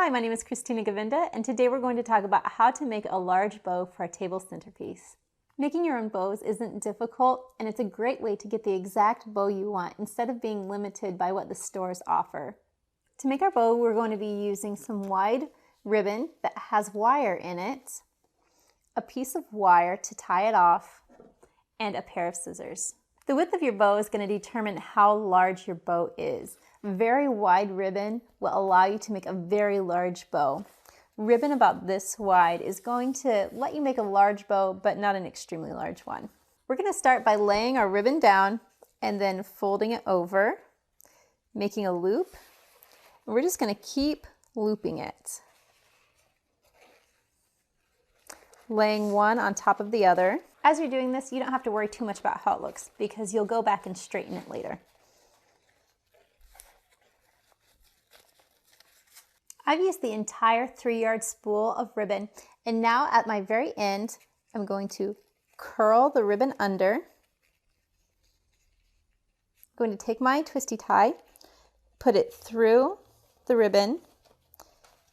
Hi, my name is Christina Govinda, and today we're going to talk about how to make a large bow for a table centerpiece. Making your own bows isn't difficult, and it's a great way to get the exact bow you want instead of being limited by what the stores offer. To make our bow, we're going to be using some wide ribbon that has wire in it, a piece of wire to tie it off, and a pair of scissors. The width of your bow is going to determine how large your bow is. Very wide ribbon will allow you to make a very large bow. Ribbon about this wide is going to let you make a large bow, but not an extremely large one. We're going to start by laying our ribbon down and then folding it over, making a loop. And we're just going to keep looping it, laying one on top of the other. As you're doing this, you don't have to worry too much about how it looks because you'll go back and straighten it later. I've used the entire 3-yard spool of ribbon, and now at my very end, I'm going to curl the ribbon under. I'm going to take my twisty tie, put it through the ribbon,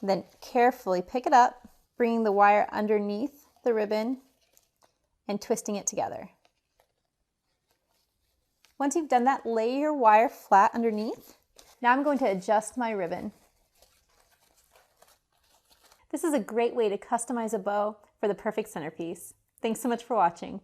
then carefully pick it up, bringing the wire underneath the ribbon and twisting it together. Once you've done that, lay your wire flat underneath. Now I'm going to adjust my ribbon. This is a great way to customize a bow for the perfect centerpiece. Thanks so much for watching.